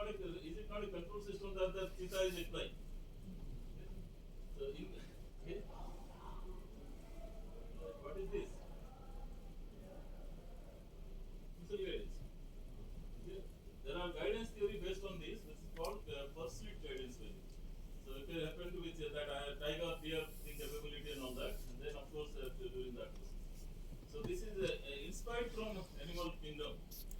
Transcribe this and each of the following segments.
not a control system that the theta is applying? So what is this? So there are guidance theory based on this. This is called pursuit guidance theory. So if you happen to with that tiger, deer, thing capability and all that, and then of course during that. So this is inspired from animal kingdom.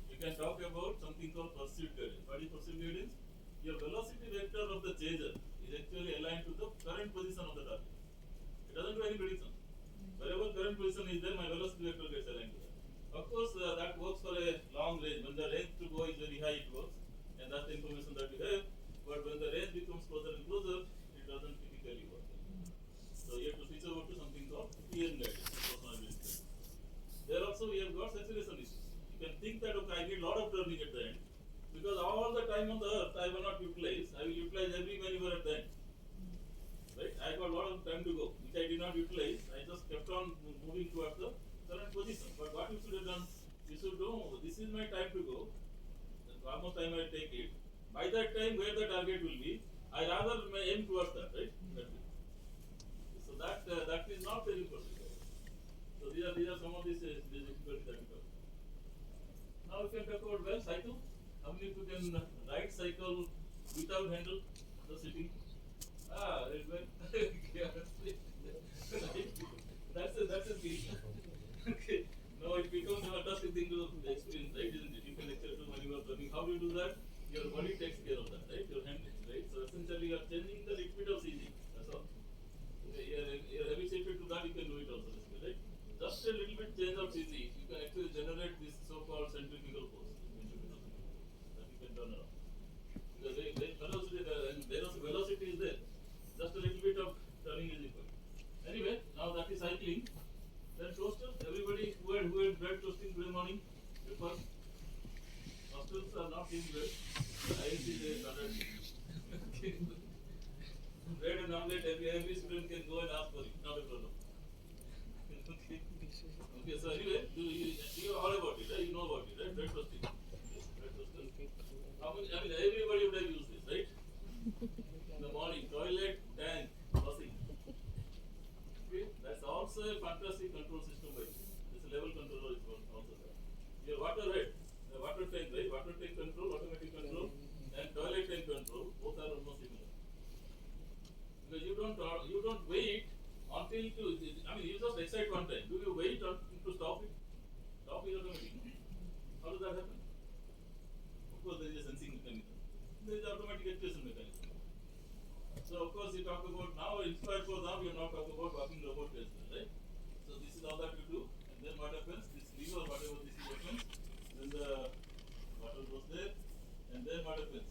You can talk about something called pursuit guidance. What is pursuit guidance? Your velocity vector of the chaser is actually aligned to the current position of the target. It doesn't do any prediction. Wherever current position is there, my velocity vector gets aligned to that. Of course, that works for a long range. When the range to go is very high, it works, and that's the information that we have. But when the range becomes closer and closer, it doesn't typically work. So you have to switch over to something called TN guidance. There also we have got saturation issues. You can think that okay, I need a lot of turning at the end, because all the time on the earth I will not utilize. I will utilize every maneuver at the end. Right? I got a lot of time to go, which I did not utilize. I just kept on moving towards the current position. But what you should have done, you should know this is my time to go. Almost time I take it. By that time, where the target will be, I rather may aim towards that, right? So that is not very important. So these are some of these difficulties that we talk. Now we can talk about cycle. How many of you can ride cycle without handle, just sitting? That's a skill. Okay. Now it becomes a fantastic thing to experience, right? Isn't it? You can lecture to when you are learning. How do you do that? Your body takes care of that, right? Your hand, right? So essentially you are changing the little bit of CG. That's all. You're having shifted to that, you can do it also, right? Just a little bit change of CG, you can actually generate this so-called centrifugal force that you can turn around. Because velocity is there. Just a little bit of turning is equal. Anyway, now that is cycling. Then toaster, everybody who had bread toasting today morning, because toasters are not in bread. I see they started. Bread and omelette, every student can go and ask for it, not a problem. Okay, so anyway, you know all about it, right? You know about it, right? Bread toasting. Bread toasting. Everybody would have used this, right? In the morning, toilet, tank, washing. Okay, that's also a fantastic control system by this. This level controller is also there. Your water head, the water tank, right? Water tank control, automatic control, and toilet tank control, both are almost similar. Because you don't wait until you just excite one time. Do you wait to stop it? Stop is automatic. How does that happen? Of course, there is a sensing mechanism. There is automatic actuation mechanism. So of course you talk about now inspired for now we are not talking about walking robot as well, right? So this is all that you do, and then what happens? This lever, whatever this is happens, then the water goes there, and then what happens?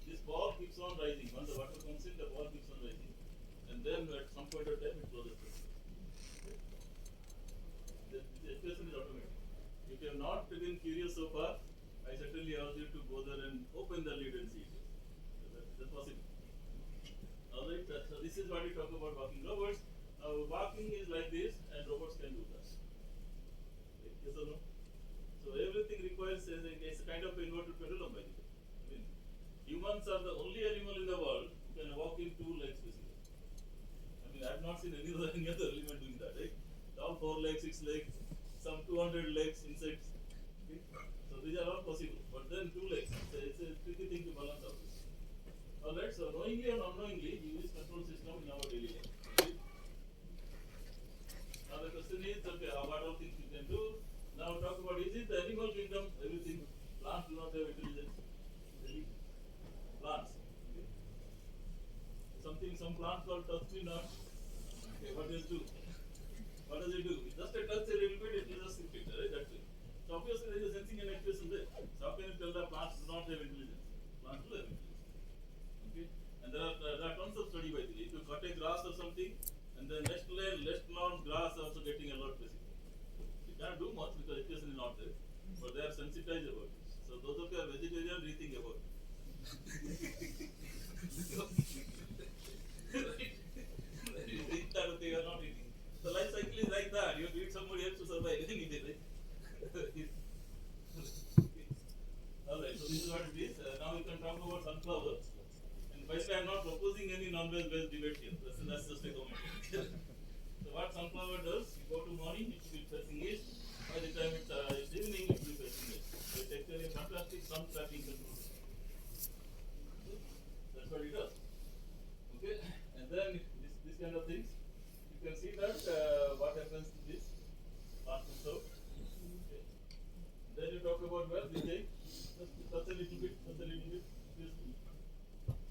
This ball keeps on rising. Once the water comes in, the ball keeps on rising, and then at some point of time it closes. The equation is automatic. If you have not been curious so far, I certainly urge you to go there and open the lid and see it. That's possible. Alright, so this is what we talk about walking robots. Now walking is like this, and robots can do that. Yes or no? So everything requires a kind of inverted pendulum by the way. Humans are the only animal in the world who can walk in two legs basically. I have not seen any other animal doing that, right? All 4 legs, 6 legs, some 200 legs, insects. Okay? So these are all possible, but then 2 legs. It's a tricky thing to balance out. Alright, so knowingly or unknowingly, we use control system in our daily life. Okay? Now the question is, okay, what all things we can do? Now talk about, is it the animal kingdom, everything? Plants do not have intelligence. Really? Plants. Okay? Some plant called touch-me not. Okay, what does it do? What does it do? It just a touch a little bit, it just a picture, right? That's it. So obviously there is a sensing and actuation there. So how can you tell that plants do not have intelligence? Plants do have intelligence. Okay? And there are tons of study by the way. If you cut a grass or something, and then next long grass also getting alert basically. You can't do much because actuation is not there. But they are sensitized about it. So those of you are vegetarian, rethink about it. You think that they are not eating. So life cycle is like that. You have to eat somebody else to survive. Isn't it? Right? by the way, I'm not proposing any non-based debate here. That's just a comment. So what sunflower does, you go to morning, it will be facing east. By the time it's evening, it will be facing west. So it's actually a fantastic sun tracking control. Okay? That's what it does. Okay, and then this kind of things, you can see that what happens to this plant comes out. Okay. Then you talk about well, we take just a little bit.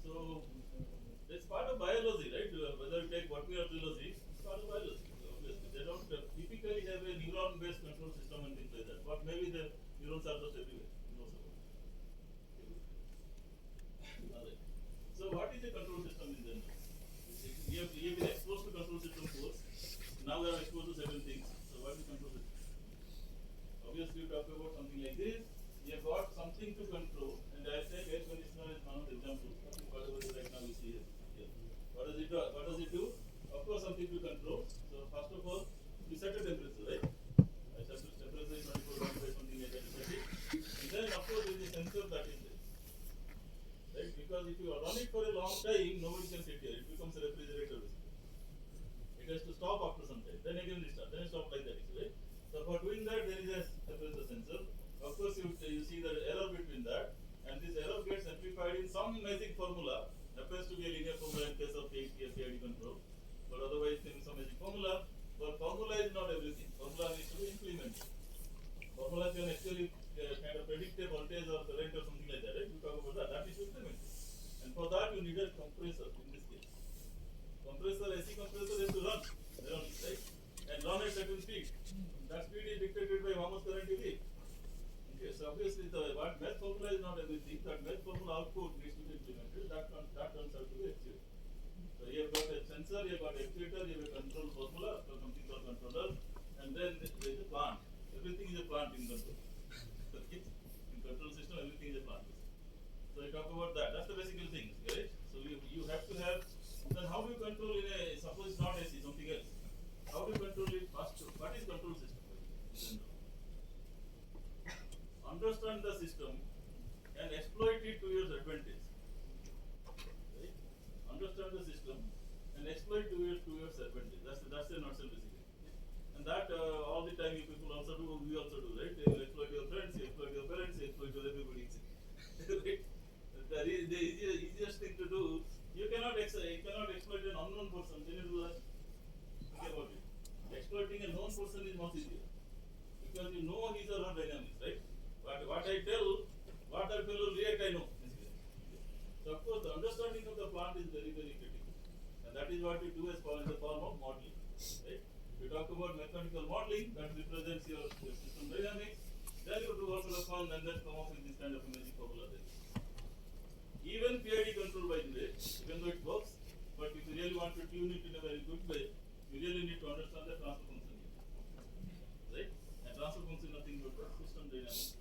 So it's part of biology, right? Whether you take botany or zoology, it's part of biology. Obviously, they don't typically have a neuron-based control system and things like that. But maybe the neurons are just everywhere. Who knows about it? Alright. So what is a control system in general? We have been exposed to control system course. Now we are exposed to certain things. So what is control system? Obviously, you talk about something like this. We have got something to control, and I said air conditioner is one of the examples. Whatever right now we see here. What does it do? What does it do? Of course, something to control. So first of all, we set a temperature, right? I set the temperature is 24.5 something like that. And then of course there is a sensor that is there, right? Because if you run it for a long time, nobody can sit here. It becomes a refrigerator. It has to stop after some time. Then again restart. Then it stops like that, right? So for doing that, there is a temperature sensor. Of course, you see the error between that, and this error gets amplified in some magic formula. Happens to be a linear formula in case of PID control, but otherwise there is some magic formula. But formula is not everything. Formula needs to be implemented. Formula can actually kind of predict a voltage or current or something like that, right? We talk about that. That is implemented, and for that you need a compressor in this case. Compressor, AC compressor has to run, right? And run at certain speed. That speed is dictated by how much current you give. Okay, so obviously the what math formula is not everything. That math formula output needs to be implemented. That turns out to be actuator. So you have got a sensor, you have got actuator, you have a control formula, so something called controller, and then there is a plant. Everything is a plant in control. Okay? In control system, everything is a plant. So I talk about that. That's the basic thing, right? So you have to have. Then how do you control in a suppose it's not AC, something else? How do you control it? First, what is control system? Understand the system and exploit it to your advantage. Right? Understand the system and exploit to your advantage. That's a nutshell basically. And that all the time you people also do, we also do, right? You exploit your friends, you exploit your parents, you exploit your everybody. Right? The easiest thing to do. You cannot exploit an unknown person. Can you do that? Think about it. Exploiting a known person is much easier because you know his or her dynamics, right? What I tell, what that fellow react, I know. So of course, the understanding of the plant is very, very critical, and that is what we do as in the form of modeling. Right? We talk about mechanical modeling that represents your system dynamics. Then you do also the fun and then come up with this kind of a magic formula. Even PID control, by the way, even though it works, but if you really want to tune it in a very good way, you really need to understand the transfer function. Right? And transfer function is nothing but system dynamics.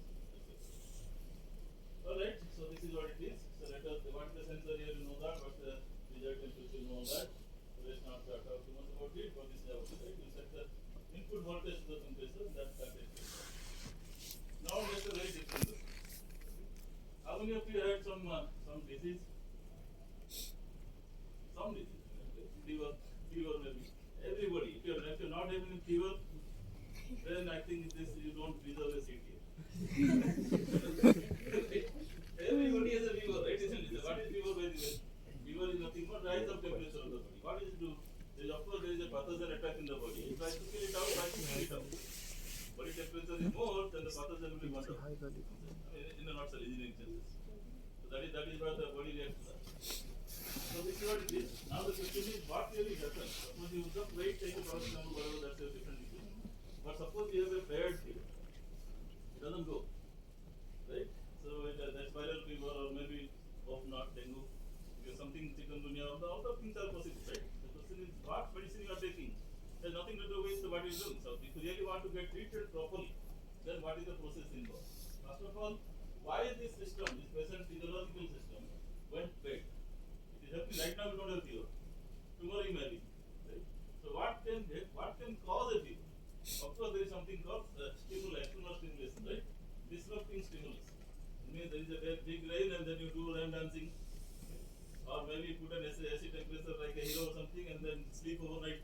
Alright, so this is what it is. So let us, what is the sensor here, you know that, what the result temperature, you know that. So let's not talk too much about it, but this is about it, right? You set the input voltage to the compressor, that's it. Now let's write difference. How many of you had some disease? Some disease, fever maybe. Everybody, if you're not having fever, then I think this you don't deserve a seat here. Everybody has a fever, right? Isn't it? What is fever, by the way? Fever is nothing but rise of temperature of the body. What does it do? Of course, there is a pathogen attack in the body. It tries to kill it out, Body temperature is more, then the pathogen will be burnt out. In a nutshell, engineering sense. So that is why the body reacts to that. So this is what it is. Now the question is, what really happens? Suppose you just wait, take a paracetamol, whatever, that's a different issue. But suppose you have a bad fever. It doesn't go. Right? So that's viral fever or maybe of not dengue. Because something chikungunya, all the things are possible, right? The question is what medicine you are taking. It has nothing to do with what you are doing. So if you really want to get treated properly, then what is the process involved? First of all, why this system, this present physiological system, went bad? It is happening right now, we don't have fever. Tomorrow you may be. Right? So what can cause a fever? Of course, there is something called external stimulation, right? Disrupting stimulus. It means there is a big rain and then you do rain dancing. or maybe put an AC temperature like a hero or something and then sleep overnight.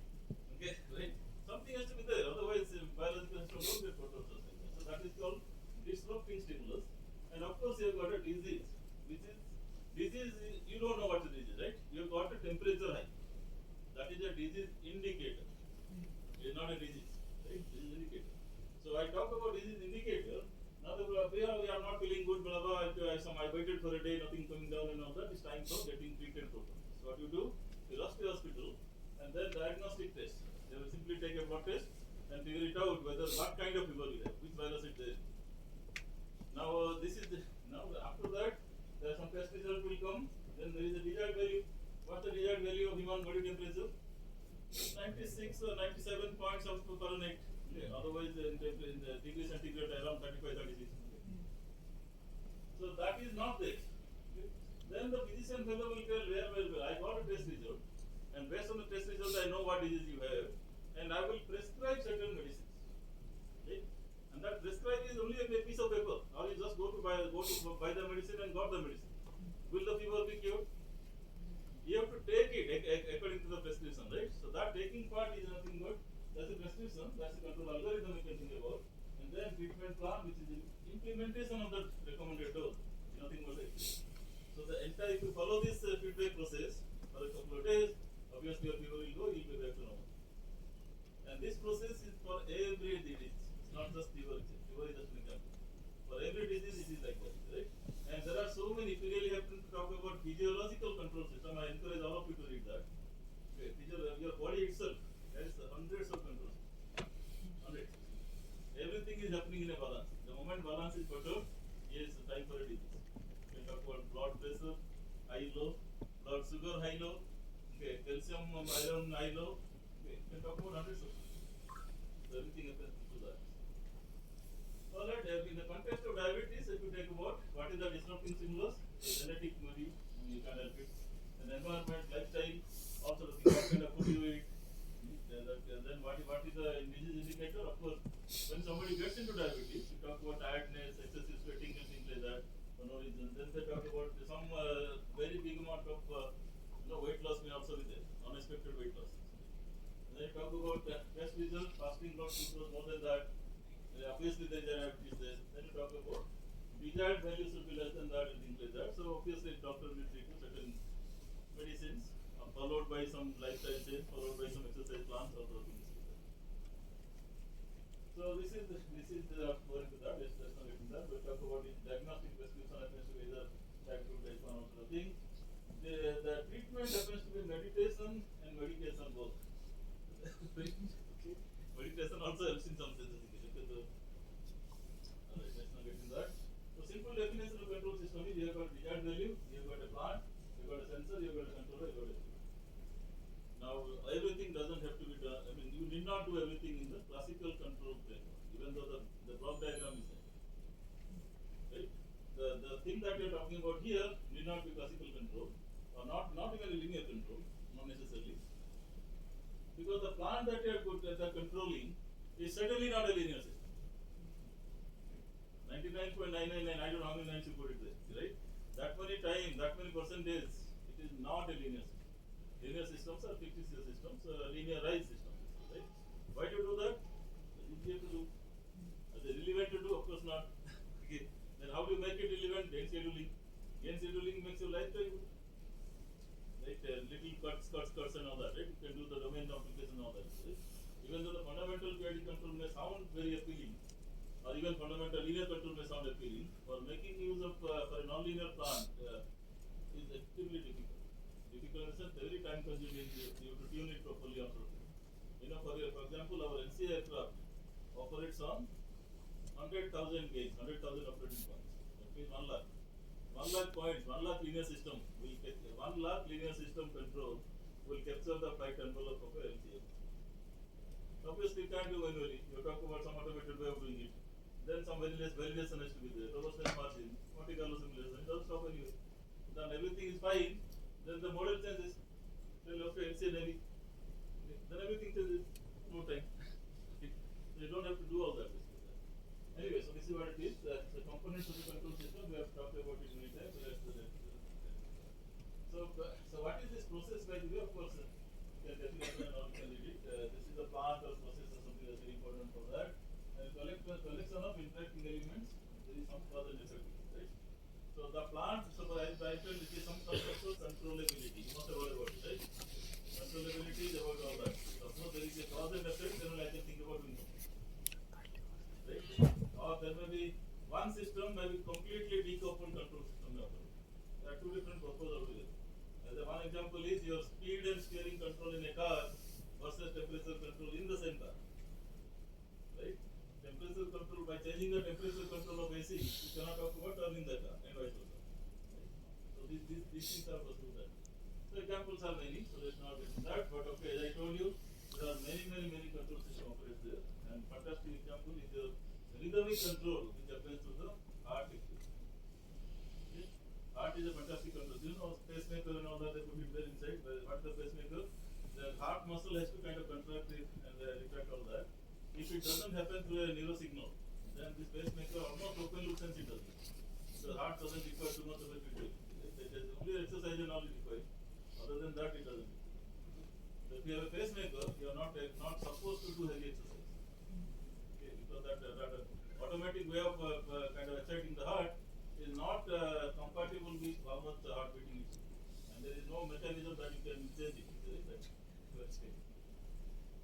Okay, right? Something has to be there, otherwise biological system won't get controlled. So that is called disrupting stimulus. And of course, you have got a disease, which is disease. You don't know what the disease is, right? You have got a temperature high. That is a disease indicator. It is not a disease, right? Disease indicator. So I talk about disease indicator. Now we are not feeling good, blah blah. I waited for a day, nothing coming down and all that. It's time for getting treated properly. So what you do? You rush to the hospital and then diagnostic test. They will simply take a blood test and figure it out whether what kind of fever you have, which virus it is. Now now after that there are some test result will come. Then there is a desired value. What's the desired value of human body temperature? 96 or 97 points of Fahrenheit. Okay. Otherwise, in the degree centigrade around 35, 36. Okay. So that is not there. Okay. Then the physician fellow will tell where I got a test result, and based on the test result, I know what disease you have, and I will prescribe certain medicines. Okay. And that prescribe is only a piece of paper, or you just go to buy the medicine and got the medicine. Will the fever be cured? You have to take it according to the prescription, right? So that taking part is nothing but that's a prescription, that's a control algorithm we can think about, and then treatment plan, which is the implementation of the recommended dose. Nothing but it. So the entire, if you follow this feedback process for a couple of days, obviously your fever will go, you'll be back to normal. And this process is for every disease. It's not just fever. Fever is just an example. For every disease, it is like that, right? And there are so many. If you really have to talk about physiological control system, I encourage all of you to read that. Okay, your body itself has hundreds of controls. Hundreds. Everything is happening in a balance. The moment balance is perturbed, is time for a disease. We talk about blood pressure, high low, blood sugar high low, okay, calcium, iron high low. Okay, we can talk about hundreds of things. So everything happens through that. Alright, in the context of diabetes, if you take about what is the disrupting stimulus, genetic maybe, you can help it. And environment, lifestyle, also the thing, what kind of food you eat. Then what is the disease indicator? Of course, when somebody gets into diabetes, you talk about tiredness, excessive sweating and things like that for no reason. Then they talk about some very big amount of weight loss may also be there, unexpected weight loss. And then you talk about test results, fasting blood glucose more than that. Obviously there is diabetes there. Then you talk about desired value should be less than that and things like that. So obviously doctor will treat you certain medicines followed by some lifestyle change, followed by some exercise plans or those things like that. So this is going to that. Let's not get into that. We'll talk about the diagnostic prescription happens to be either type 2, type 1 or the thing. The treatment happens to be meditation and medication both. Okay. Meditation also helps in some senses. Alright, let's not get into that. So simple definition of control system is you have got desired value, you have got a plant, you have got a sensor, you have got a controller, you have got a system. Now everything doesn't have to be done. I mean you need not do everything in the classical control framework, even though the block diagram is there. Right? The thing that you're talking about here need not be classical control, or not even a linear control, not necessarily. Because the plant that you're controlling is certainly not a linear system. 99.999, I don't know how many nines you put it there, right? That many times, that many percentage, it is not a linear system. Linear systems are fictitious systems, linearized systems, right? Why do you do that? It's easier to do. Is it relevant to do? Of course not. Okay. Then how do you make it relevant? Gain scheduling. Gain scheduling makes your life very good. Right? Little cuts and all that, right? You can do the domain complication and all that, right? Even though the fundamental PID control may sound very appealing, or even fundamental linear control may sound appealing, for making use of for a non-linear plant is extremely difficult. Difficult in the sense very time consuming. You have to tune it properly after. For example, our NCA aircraft operates on 100,000 gauge, 100,000 operating points. That means 1 lakh. 1 lakh points, 1 lakh linear system will get 1 lakh linear system control will capture the flight envelope of a LCA. Obviously, you can't do manually. You talk about some automated way of doing it. Then some validation has to be there. Robustness margin, Monte Carlo simulation, it doesn't stop anyway. Then everything is fine. Then the model changes. Then you have to LCA Navy. Then everything changes. No time. You don't have to do all that. Anyway, so this is what it is. The components of the control system, we have talked about it many times. So So what is this process by the way? Of course, you can definitely now you can read it. This is a plant or process or something that's very important for that. And collection of interacting elements. There is some cause and effect, right? So the plant, so I told this is some concept of controllability. You must have heard about it, right? Controllability is about all that. Suppose there is a cause and effect, then I can think about income. Right? Or there may be one system may be completely decoupled control system. There are two different purposes altogether. One example is your speed and steering control in a car versus temperature control in the same car. Right? Temperature control, by changing the temperature control of AC, you cannot talk about turning the car and vice versa. Right? So these things are possible that. So examples are many, so let's not get into that. But okay, as I told you, there are many control system operates there. And fantastic example is the rhythmic control which happens to the heart. Okay? Heart is a fantastic control. You know, pacemaker and all that, they put it there inside. What is the pacemaker? The heart muscle has to kind of contract it and retract all that. If it doesn't happen through a neurosignal, then this pacemaker almost open loop sense it does it. The heart doesn't require too much of a treatment. It is only exercise and all it requires. Other than that, it doesn't. So if you have a pacemaker, you are not supposed to do heavy exercise. Okay, because that automatic way of kind of exciting the heart is not compatible with how much the heart beating is. And there is no mechanism that you can change it.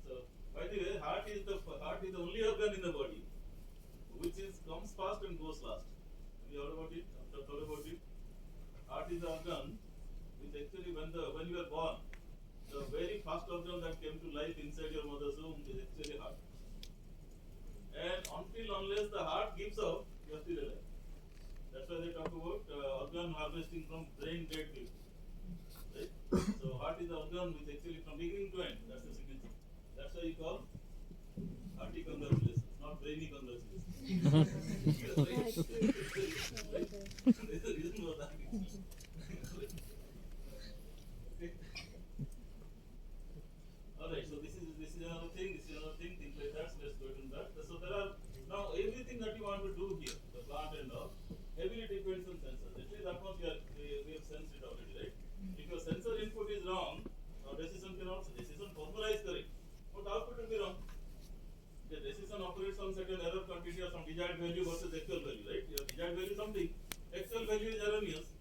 So, by the way, heart is the only organ in the body which comes fast and goes last. Have you heard about it? Thought about it? Heart is the organ which actually when you are born, the very first organ that came to life inside your mother's womb is actually heart. And unless the heart gives up, you are still alive. That's why they talk about organ harvesting from brain dead people. Right? So heart is the organ which actually from beginning to end, that's the signature. That's why you call hearty congratulations, not brainy congratulations. Right? There's a reason for that. Okay. Alright, so this is another thing, things like that, so let's go into that. So there are now everything that you want to do here, the plant and all, heavily depends on sensors. At least that much we have sensed it already, right? If your sensor input is wrong, decision formula is correct, but output will be wrong. The decision operates on certain error quantity or some desired value versus actual value, right? Your desired value is something, actual value is erroneous,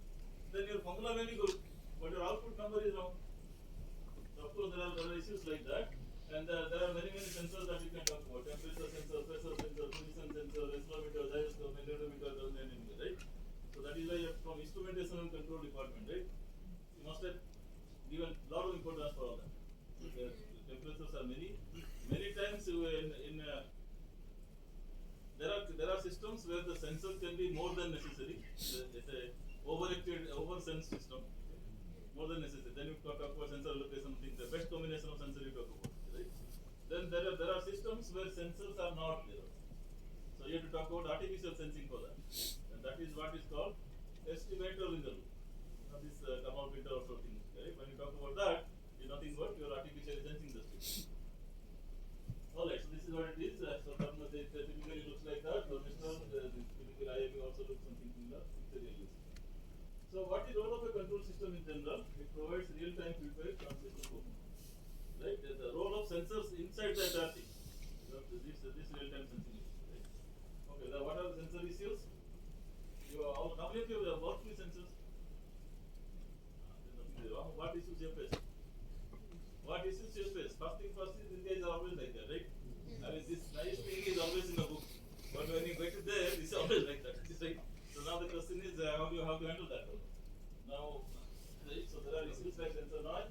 then your formula may be good, but your output number is wrong. So of course there are issues like that, and there are many sensors that you can talk about: temperature sensor, pressure sensor, position sensor, accelerometer, gyroscope, magnetometer, right? So that is why you have from instrumentation and control department, right? You must have given a lot of importance for all that. So the temperatures are many times there are systems where the sensor can be more than necessary. It's a oversense system, more than necessary. Then you talk about sensor allocation things, the best combination of sensor you talk about, right? Then there are systems where sensors are not there. So you have to talk about artificial sensing for that, and that is what is called estimator in the loop. This commutator or something, right? When you talk about that, it's nothing but your artificial sensing the system. Alright, so this is what it is. So it typically looks like that. The typical IIB also looks something similar. So what is the role of a control system in general? It provides real-time feedback transmission code. Right? The role of sensors inside the entire thing. This real-time sensing is. Right? Okay, what are the sensor issues? How many of you have worked with sensors? There's nothing wrong. What issues you face? What issues you face? First thing first is these guys are always like that, right? I mean, this nice thing is always in the book, but when you get it there, it's always like that. Right? So now the question is how do you handle that? Now, right? So there are issues like sensor noise,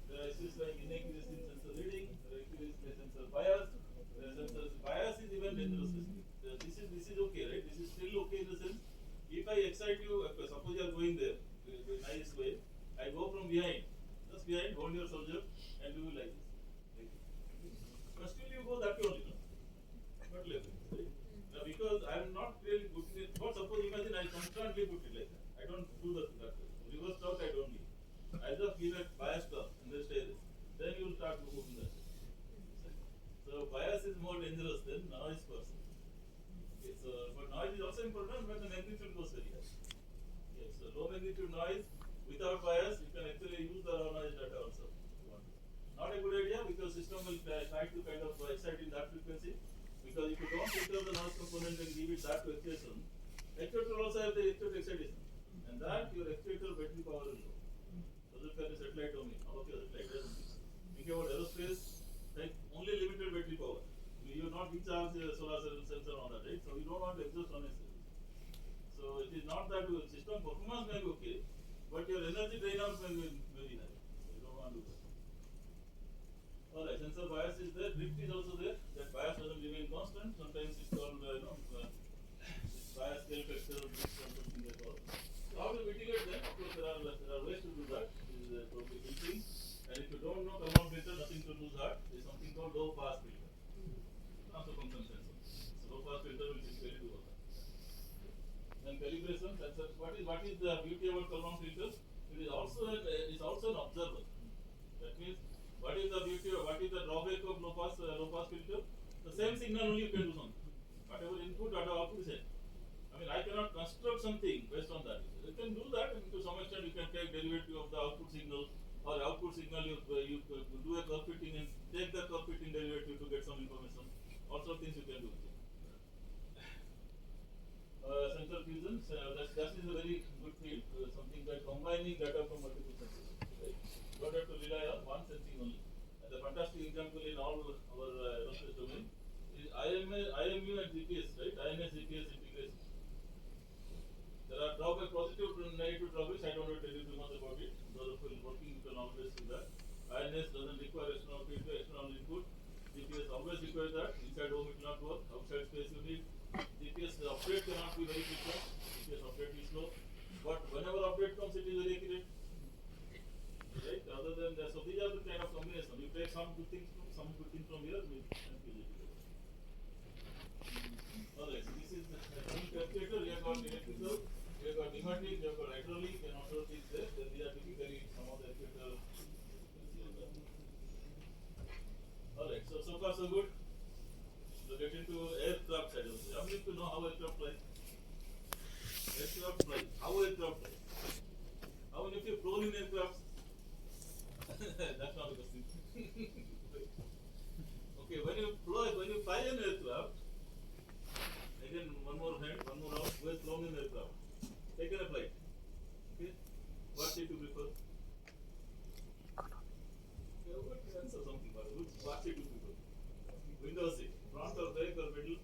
there are issues like inaccuracy in sensor reading, there are issues like sensor bias. Sensor bias is even dangerous. This is okay, right? This is still okay in the sense, if I excite you, suppose you are going there, a nice way, I go from behind, just behind, hold your soldier, and do like this. But still you go that way only, no? Not like this, right? Now because I am not really putting it, but suppose imagine I constantly put it like that. I don't do that way. Reverse torque I don't need. I just give a bias torque and then stay there. Then you will start moving that way. So bias is more dangerous than noise person. Okay, so but noise is also important when the magnitude goes very high. Okay, so low magnitude noise without bias you can will try to kind of excite in that frequency, because if you don't filter the noise component and give it that to excitation, actuator will also have the actuator excitation, and that your actuator battery power will low. So look at the satellite domain. How about your satellite doesn't think about aerospace, like only limited battery power. You not recharge the solar cell sensor on that, right? So you don't want to exhaust unnecessarily. So it is not that your system performance may be okay, but your energy drain out may be very high. So you don't want to do that. Alright, sensor bias is there, drift is also there. That bias doesn't remain constant. Sometimes it's called bias scale factor drift or something like that. So how to mitigate that? Of course, there are ways to do that. This is probably filtering. And if you don't know come out filter, nothing to lose heart. There is something called low pass filter. Also function sensor. So low pass filter will typically do all that. Then calibration sensor. What is the beauty about Kalman filter? It is also an observer. That means what is the beauty of, what is the drawback of low pass filter? The same signal only you can do something. Whatever input, whatever output is same. I mean, I cannot construct something based on that. You can do that, and to some extent you can take derivative of the output signal, or output signal you do a curve fitting and take the curve fitting derivative to get some information. All sorts of things you can do. Sensor fusion, that is a very good field. Something like combining data from multiple sensors. Right? You don't have to rely on one sensing only. And the fantastic example in all our aerospace domain is IMU and GPS, right? INS GPS integration. There are drawbacks, positive and negative drawbacks. I don't want to tell you too much about it. Those of you working, you can always see that. INS doesn't require external feedback, external input. GPS always requires that. Inside home it will not work. Outside space you need. GPS update cannot be very frequent. GPS update is slow. But whenever update comes, it is very accurate. Right? Other than that, so these are the kind of combination. You take some good things from here, and fuse it together. Alright, so this is the calculator. We have got electrical, we have got pneumatic, we have got hydraulic, and other things there. Then these are typically some of the actuator. Alright, so far so good. So get into aircraft side of it. I need to know how aircraft flies. Aircraft flies. How aircraft flies? How many of you flown in aircraft? That's not a question. Okay, when you fly an aircraft, again one more round. Who has flown in aircraft? Taken a flight. Okay, what seat you prefer? Answer something. What seat you prefer? Window seat. Front or back or middle?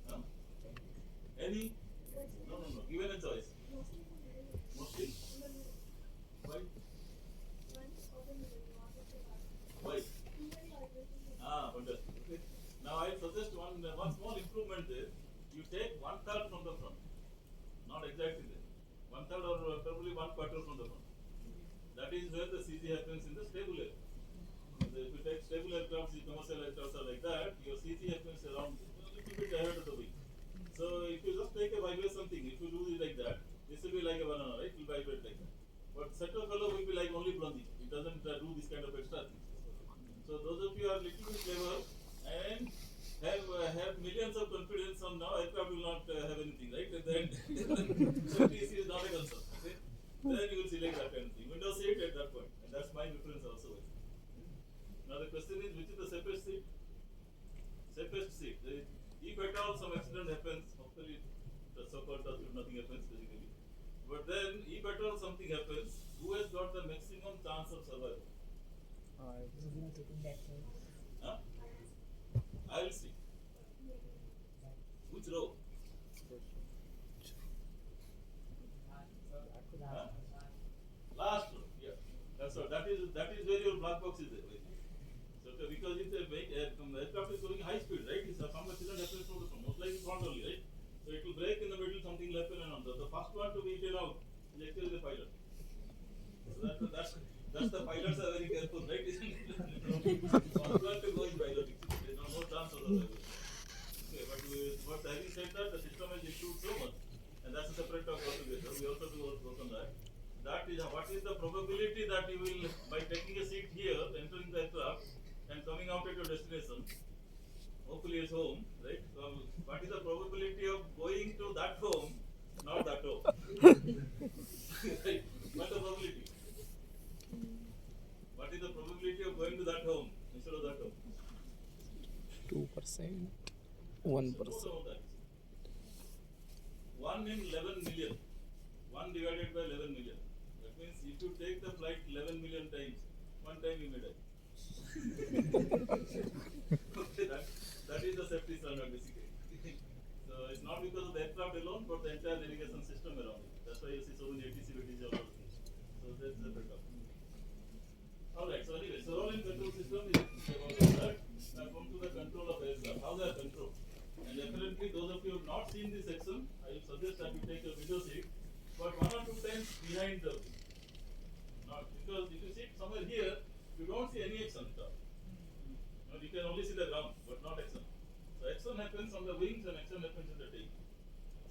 Huh? Any? No. Given a choice. Mostly? Why? Why? Fantastic. Okay. Now I suggest one small improvement there. You take 1/3 from the front. Not exactly there. 1/3 or probably 1/4 from the front. That is where the CG happens in the stable area. If you take stable aircraft, the commercial aircraft are like that, your CG happens around a little bit ahead of the wing. So if you just take a vibration thing, if you do it like that, this will be like a banana, right? It will vibrate like that. But center fellow will be like only plunging. It doesn't do this kind of extra things. So those of you are little bit clever and have millions of confidence on now, aircraft will not have anything, right? At the end, so TC is not a concern. Okay? Then you will select that kind of thing. Window seat at that point, and that's my preference also. Now the question is, which is the safest seat? Safest seat. If at all some accident happens, hopefully the so-called touch wood, nothing happens basically. But then, if at all something happens, who has got the maximum chance of survival? Huh? I'll see. Which row? Huh? Last row. Yeah. That's all. That is where your black box is there. So because it's a aircraft is going high speed, right? It's some accident happens from the front. Most likely front only, right? So it will break in the middle, something will happen and on. The first one to be taken out is actually the pilot. So that's the pilots are very careful, right? First one to go in pilot. There's no chance of the pilot. Okay, but having said that, the system has improved so much, and that's a separate talk altogether. We also do work on that. That is what is the probability that you will, by taking a seat here, entering the aircraft, and coming out at your destination, hopefully it's home, right? So what is the probability of going to that home, not that home? Right? What's the probability? What is the probability of going to More than that. 1 in 11 million. 1 divided by 11 million. That means if you take the flight 11 million times, one time you may die. Okay, that is the safety standard basically. So it's not because of the aircraft alone, but the entire navigation system around it. That's why you see so many ATC, VTC, all those things. So that's the breakup. Alright, so anyway, so rolling control system is about that. Now come to the control of aircraft. How they are controlled. And apparently those of you who have not seen this section, I will suggest that you take a video seat, but 1 or 2 times behind the wing. Not because if you sit somewhere here, you don't see any action at all. You can only see the ground, but not action. So action happens on the wings and action happens in the tail.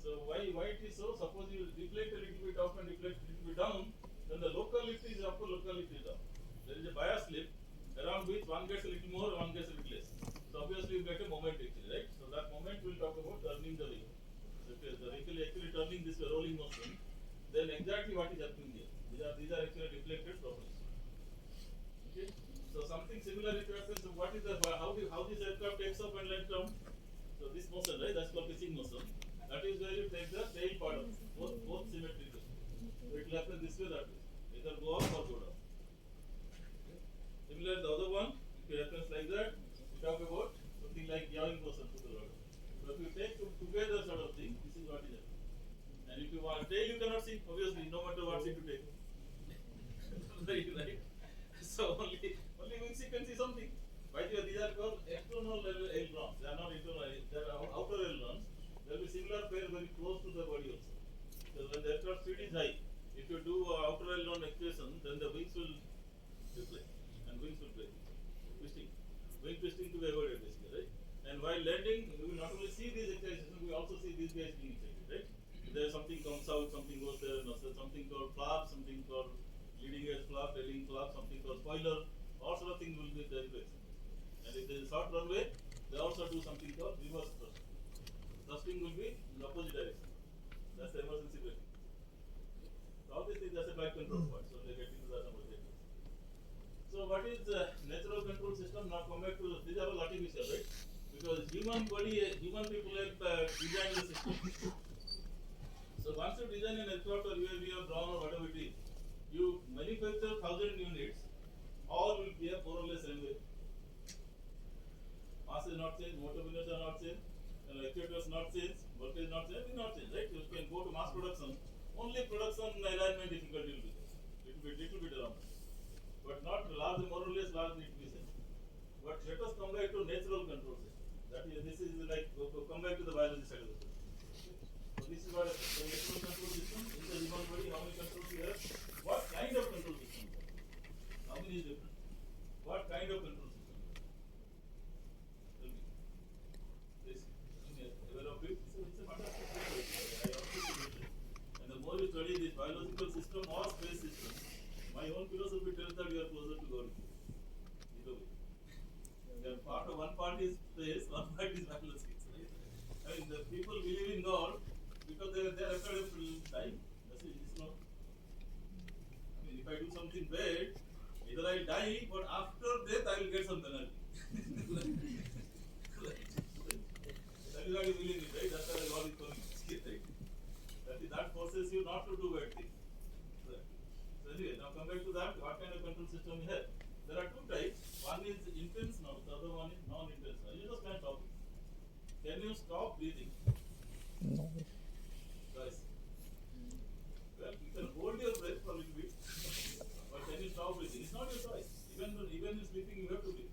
So why it is so? Suppose you deflate a little bit up and deflate a little bit down, then the local lift is up, local lift is down. There is a bias lift around which one gets a little more, one gets a little less. So obviously you get a moment actually, right? So that moment we'll talk about turning the vehicle. So if the vehicle actually turning this rolling motion, then exactly what is happening here. These are actually deflected properly. Okay? So something similar if you happens, so what is the how this aircraft takes up and lands down? So this motion, right? That's called pitching motion. That is where you take the tail part of both symmetrical. So it will happen this way, that way. Either go up or go down. Okay? Similar the other one, if it happens like that, we talk about something like yawing motion to the rudder. So if you take together sort of thing, this is what is happening. And if you want tail, you cannot see, obviously, no matter what seat you take. Right? So only wings you can see something. By the way, these are called external ailerons. They are not internal. They are outer ailerons. There will be similar pair very close to the body also. So when the aircraft speed is high, if you do outer aileron actuation, then the wings will deflect and wings will break. Twisting. Wing twisting to be avoided basically, right? And while landing, we will not only see these excitations, we also see these guys being excited, right? There something comes out, something goes there, something called flap, something called leading edge flap, trailing flap, something called spoiler, all sort of things will be there. And if there is a short runway, they also do something called reverse thrust. Thrusting will be in the opposite direction. That's the emergency braking. So all these things are a flight control part, so they get into that number later. So what is natural control system? Now come back to these are all artificial, right? Because human people have designed the system. So once you design an aircraft or UAV or drone or whatever it is, you manufacture 1,000 units, all will be more or less same way. Mass is not changed, motor units are not changed, actuators not changed, voltage not changed, will not change, right? You can go to mass production, only production alignment difficulty will be there, little bit around, but not large, more or less large need to be same. But let us come back to natural control system. That is, this is like come back to the biology side of the system. So this is what the natural control system in the human body. How many controls we have? What kind of control system? How many is different? What kind of control system? Tell me. This aware of it. It's a fantastic thing. I appreciate it. And the more you study this biological system or space system, my own philosophy tells that you are closer to God. Either way. One part is space, one part is biologics. Right? I mean, the people believe in God because they are afraid of dying. That's it. It's not. I mean, if I do something bad, either I die, but after death I will get some penalty. That is what you believe in, right? That's why God is calling it, right? That forces you not to do bad things. So anyway, now come back to that. What kind of control system we have? There are two types. One is intentional, the other one is non-intentional. You just can't stop it. Can you stop breathing? No. Guys. Well, you can hold your breath for a little bit, but can you stop breathing? It's not your choice. Even in sleeping, you have to breathe.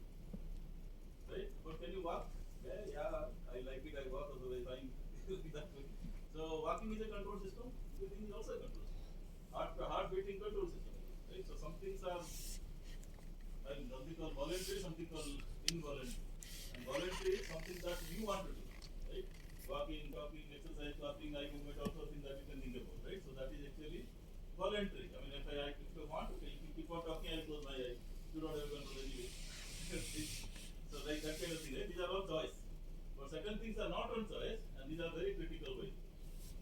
Right? But can you walk? Yeah, I like it, I walk, otherwise fine. That way. So walking is a control system, breathing is also a control system. Heart beating control system. Right? So some things are something called voluntary, something called involuntary. And voluntary is something that you want to do. Right? Walking, talking, exercise, clapping, eye movement, also things that you can think about. Right? So that is actually voluntary. I mean, if you want to, if you keep on talking, I close my eyes. You don't have control anyway. So like that kind of thing. Right? These are all choice. But certain things are not on choice, and these are very critical ways.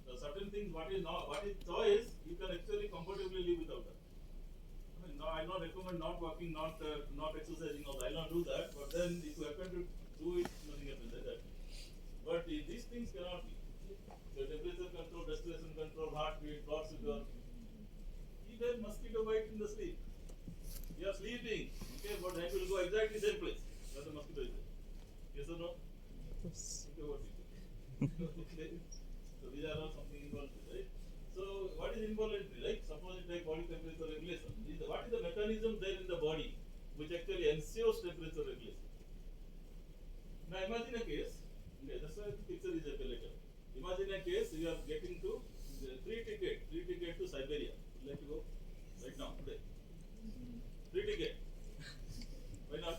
So certain things, what is choice, you can actually comfortably live without that. I mean, no, I not recommend not walking, not exercising. Also, I not do that. But then, if you happen to do it, nothing happens. Like that. But these things cannot be. The temperature control, respiration control, heartbeat, blood sugar. Even mosquito bite in the sleep. You are sleeping, okay, but that will go exactly same place where the mosquito is there. Yes or no? Yes. Okay, what is it? Okay. So these are all something involuntary, right? So what is involuntary, right? Suppose you take body temperature regulation. What is the mechanism there in the body which actually ensures temperature regulation? Now imagine a case, okay, that's why the picture is later. Imagine a case you are getting to free ticket to Siberia. Would you like to go right now, today? Free ticket. Why not?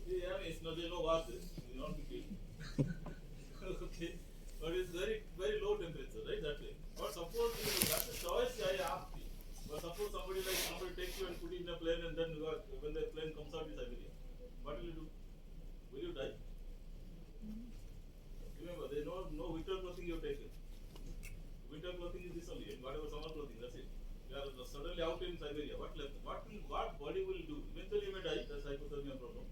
Yeah, it's not, there's no war there. You don't be killed. Okay. But it's very, very low temperature, right? That way. But suppose that's a choice I asked you. But suppose somebody takes you and put you in a plane and then when the plane comes out in Siberia, what will you do? Will you die? Remember, there is no winter clothing you have taken. Winter clothing is this only, and whatever summer clothing, that's it. You are suddenly out in Siberia. What left? What body will do? Eventually you may die. That's hypothermia problem.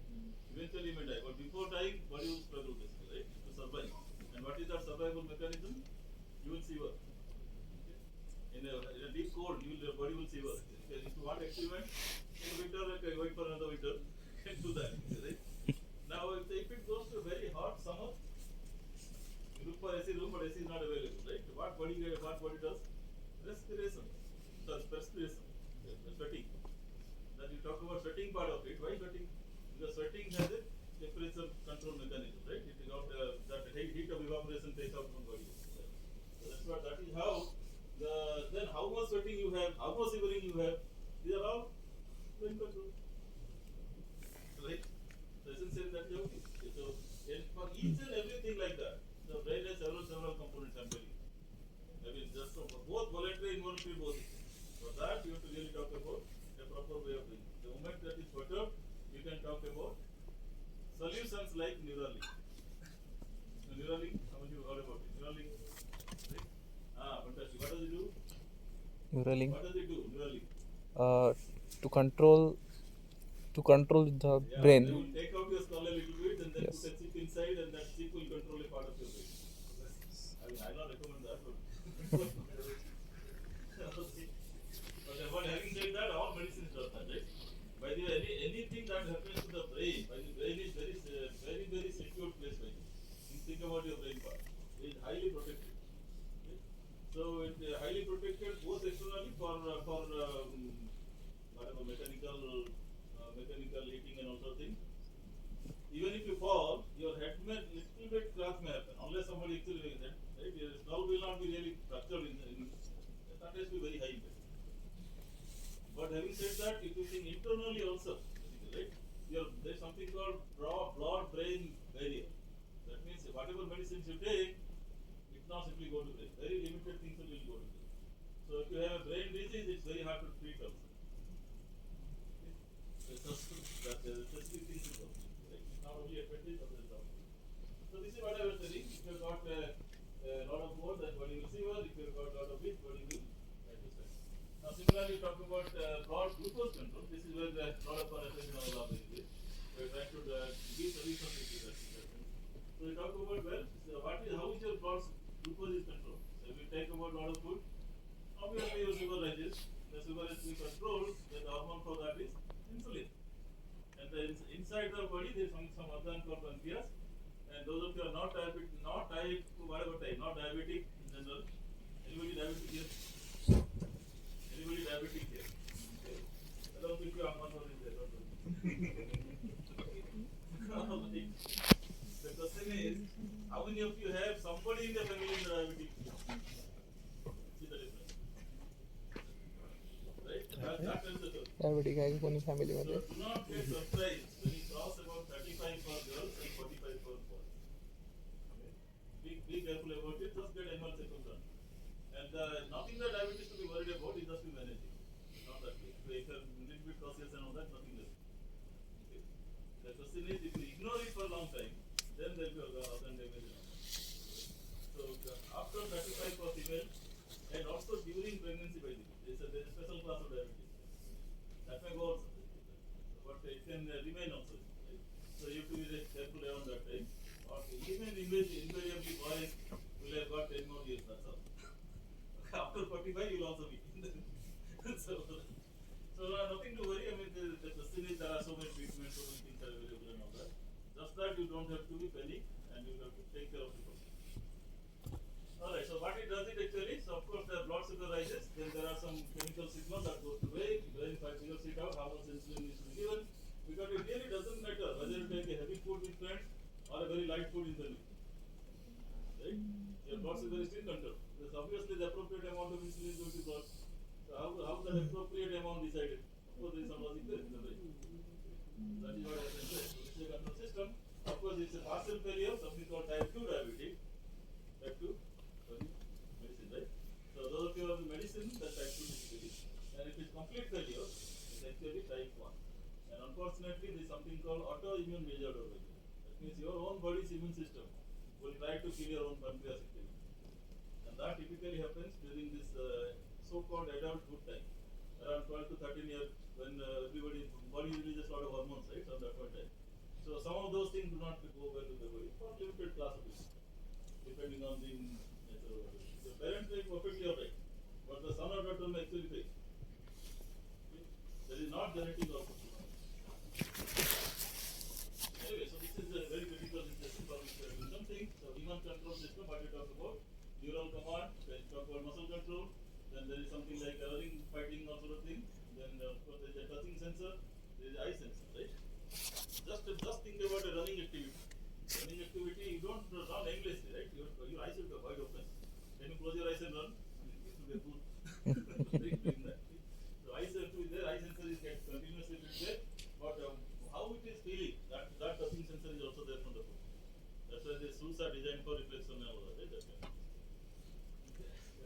Eventually you may die, but before dying, body will struggle basically, right? To survive. And what is that survival mechanism? You will shiver. Okay? In a deep cold, your body will shiver. If you want experiment, in winter, okay, wait for another winter, and do that. Right? Now, if it goes to a very hot summer, you look for AC room, but AC is not available, right? What body does? Respiration. Does perspiration, sweating. Then you talk about sweating part of it. Why sweating? Because sweating has a temperature control mechanism, right? It got that heat of evaporation takes out from body. So that is how then how much sweating you have, how much shivering you have, these are all brain control. Right? So essentially that is how it is. So for each and everything like that, the brain has several components, I'm telling you. I mean just for both voluntary and involuntary both. For that you have to really talk about a proper way of doing it. The moment that is perturbed, you can talk about solutions like Neuralink. Neuralink, how much you heard about it? Neuralink, right? Fantastic. What does it do? Neuralink. What does it do? Neuralink. To control the brain. They will take out your skull a little bit and then Yes. put a chip inside, and that chip will control a part of your brain. I mean, I don't recommend that, but but having said that, all medicines does that, right? By the way, anything that happens to the brain, by the brain is very secure place. By the way, you think about your brain part, it is highly protected. Okay? So it is highly protected both externally for whatever mechanical heating and all sorts of things. Even if you fall, your head may little bit crack may happen, unless somebody actually makes it. Right? Your skull will not be really fractured that has to be very high impact. But having said that, if you think internally also, right? There's something called blood-brain barrier. That means whatever medicines you take, it's not simply go to brain. Very limited things will go to brain. So if you have a brain disease, it's very hard to treat also. That specific things is also. Right? It's not only advantage, but there's also. So this is what I was telling. If you've got a lot of more, then body will shiver. If you've got a lot of it, body will try to sweat. Now similarly, you talk about blood glucose control. This is where a lot of our attention on our is. We're trying to give solutions to that. So we talk about how is your blood glucose is controlled. So if we take about a lot of food, obviously your sugar rises. The sugar is being controlled. Then the hormone for that is insulin. And inside the body there is some organ called pancreas. And those of you are not diabetic in general. Anybody diabetic here? Anybody diabetic here? Okay. I don't think you are one of them there. The question is, how many of you have somebody in the family in the diabetic? See the difference. Right? That tells the truth. Diabetic having one family So member. do not get surprised when you cross about 35 for girls and 45 for boys. Okay? Be careful about it. Just get annual checkup done. And nothing that diabetes to be worried about is just be managing. Not that way. If you are a little bit cautious and all that, nothing less. Okay? The question is, if you ignore it for a long time, then there will be organ damage and all that. So after 35 for female, and also during pregnancy, by the way, there is a special class of diabetes. That may go also, but it can remain also. Right? So you have to be careful around that time. Or even invariably obviously the appropriate amount of insulin is going to be brought. So how is that appropriate amount decided? Of course, there is some logic there in the brain. That is what I can say. So this is a control system. Of course, it's a partial failure, something called type 2 diabetes. Type 2, sorry, medicine, right? So those of you who have medicine, that's type 2 typically. And if it's complete failure, it's actually type 1. And unfortunately, there is something called autoimmune mediated failure. That means your own body's immune system will try to kill your own pancreas activity. And that typically happens during this so-called adulthood time, around 12 to 13 years, when everybody body releases a lot of hormones, right, on that point time. So some of those things do not go well with the body for limited class of people, depending on the nature of it. The parents may perfectly alright, but the son or daughter may actually fail. Okay? That is not genetic also. Anyway, so this is a very critical system for which we are doing something. So human control system, what we talk about, neural command, we talk about muscle control, then there is something like running, fighting, all sort of thing. Then of course there is a touching sensor, there is eye sensor, right? Just think about a running activity. Running activity, you don't run aimlessly, right? Your eyes will be wide open. Can you close your eyes and run? It will be a fool. Doing that. So eye sensor is there, eye sensor is continuously there, but how it is feeling, that touching sensor is also there from the foot. That's why the shoes are designed for reflection and all that, right? Okay.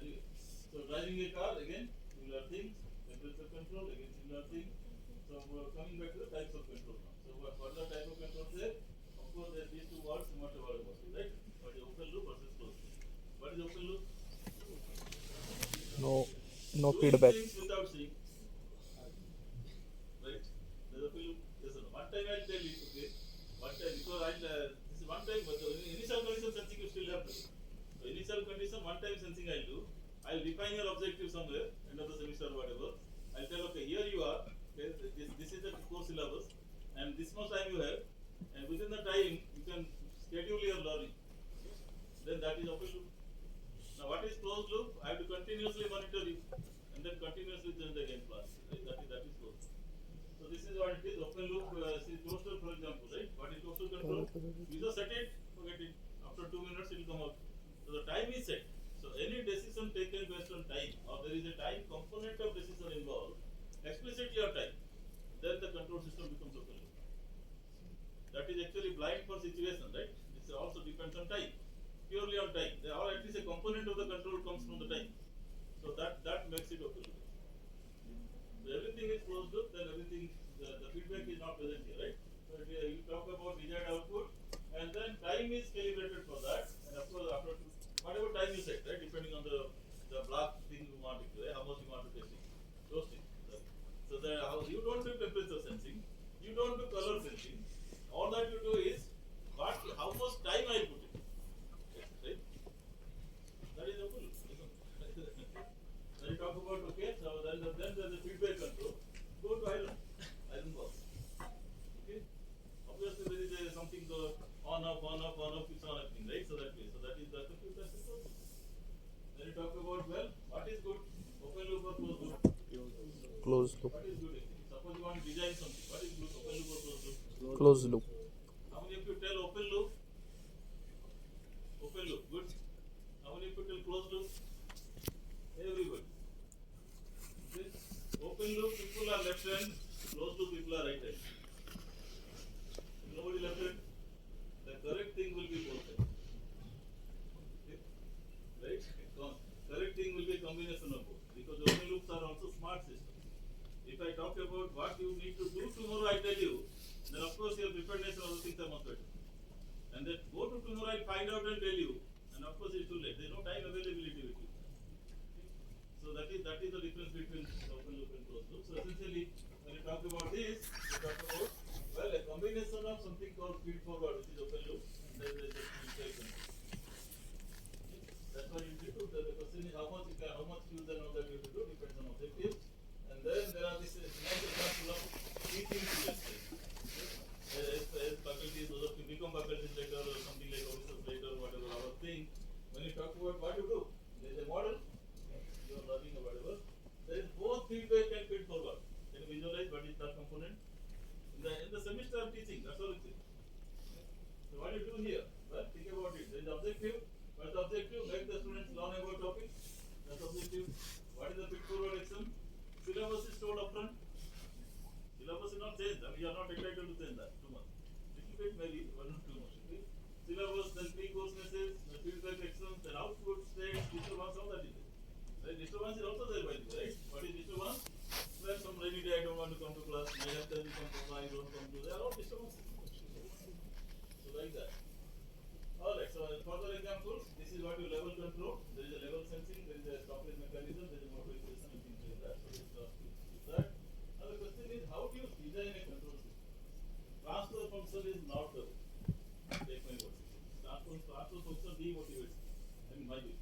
Anyway, so driving a car, again, similar things. Temperature control, again, similar thing. So we're coming back to the types of control now. So what are the type of controls there? Of course, there are these two words you must have heard about, right? What is open loop versus closed loop? What is open loop? No Doing feedback. things without seeing. Right? There's open loop. Yes or no? One time I'll tell you, okay? One time, because this is one time, but the initial condition sensing you still have to do. So initial condition, one time sensing I'll do. I'll define your objective somewhere, end of the semester or whatever. I'll tell, okay, here you are, okay, this is the course syllabus, and this much time you have, and within the time you can schedule your learning. Then that is open loop. Now what is closed loop? I have to continuously monitor you, and then continuously change the game plan. Right? That is closed. So this is what it is. Open loop, see toaster for example, right? What is toaster control? You just set it, forget it. After 2 minutes it will come out. So the time is set. So any decision taken based on time, or there is a time component of decision involved, explicitly on time, then the control system becomes open loop. That is actually blind for situation, right? This also depends on time, purely on time. Or at least a component of the control comes from the time. So that makes it open loop. So everything is closed loop, then everything, the feedback is not present here, right? So you talk about desired output, and then time is calibrated for that, and of course after whatever time you set, right, depending on the block thing you want to do, right? How much you want to test it, those things. Right? So you don't do temperature sensing, you don't do color sensing. All that you do is how much time I put in, right? That is open loop. Then you talk about, okay, so then there's the feedback control. Go to iron box. Okay, obviously there is something on off, keeps on happening, right? So that way, so that is the feedback control. Then you talk about, well, what is good? Open loop or closed loop? Closed loop. What is good actually? Suppose you want to design something. What is good? Open loop or closed loop? Closed loop. How many of you tell open loop? Open loop, good. How many of you tell closed loop? Everybody. Okay. Open loop people are left hand, closed loop people are right hand. Nobody left hand. The correct thing will be both hands. Okay. Right? Correct thing will be a combination of both, because open loops are also smart systems. If I talk about what you need to do tomorrow, I tell you, then of course your preparedness and other things are much better. And then go to tomorrow, I'll find out and tell you, and of course it's too late. There is no time availability with you. So that is the difference between open loop and closed loop. So essentially, when you talk about this, you talk about, well, a combination of something called feed forward, which is open loop, and then there is a feedback control. That's why you do. The question is how much use and all that you have to do depends on objectives. And then there are this nice example of teaching students. As faculty, those of you become faculty later or something like officers later, whatever our thing. When you talk about what you do, there is a model. You are learning or whatever. There is both feedback and feed forward. Can you visualize what is that component? In the semester I'm teaching, that's all it is. positive. What is the feed forward action? Syllabus is stored upfront. Syllabus is not changed. I mean, you are not entitled to change that too much. Little bit maybe, but not too much. Okay? Syllabus, then pre-course message, the feedback actions, then output state, disturbance, all that is there. Right? Disturbance is also there by the way, right? What is disturbance? Like some rainy day, I don't want to come to class. May have time you come to class, I don't come to. They are all disturbances. So like that. Alright, so further examples, this is what you level control. There is a level sensing, there is a stoppage mechanism, there is a motorization and things like that. So this is that. Now the question is, how do you design a control system? Transfer function is not the take my words. Transfer function demotivates. I mean my view.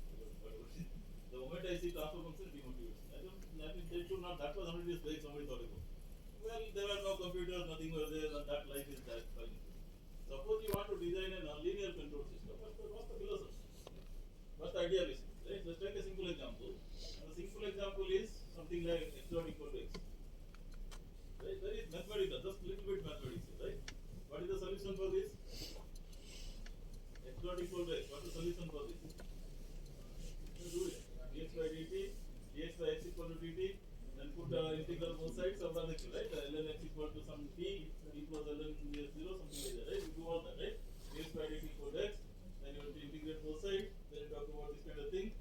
The moment I see transfer function demotivates. I mean they should not, that was 100 years back somebody thought about. Well, there were no computers, nothing was there, and that life is that fine. Suppose you want to design a non-linear control system, what's the philosophy? What's the idea basically? Right? Let's take a simple example. And the simple example is something like x dot equal to x. Right? Very mathematical, just little bit mathematics, right? What is the solution for this? X dot equal to x. What's the solution for this? You do it. dx by dt, dx by x equal to dt, then put integral both sides of the thing, right? Ln x equal to some t plus ln s 0, something like that, right? You do all that, right? dx by dt equal to x, then you have to integrate both sides, then you talk about this kind of thing.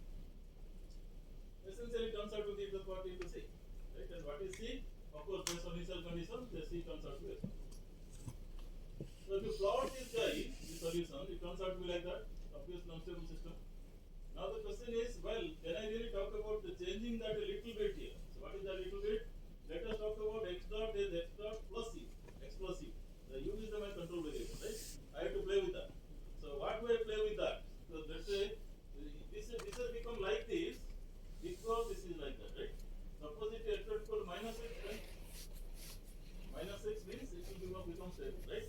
Essentially, it turns out to be the part into c, right? And what is c? Of course, based on initial condition, the c turns out to be x. So if you plot this guy, the solution, it turns out to be like that, obvious non-stable system. Now the question is, well, can I really talk about the changing that a little bit here? So what is that little bit? Let us talk about x dot is x dot plus c, x plus c. The u is the my control variable, right? I have to play with that. So what do I play with that? So let's say this has become like this because this is like that, right? Suppose it is x dot equal to minus x, right? Minus x means it will become stable, right?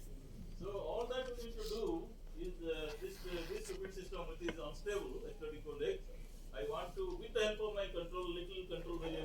So all that we need to do is this stupid system which is unstable, x dot equal to x. I want to, with the help of my little control variable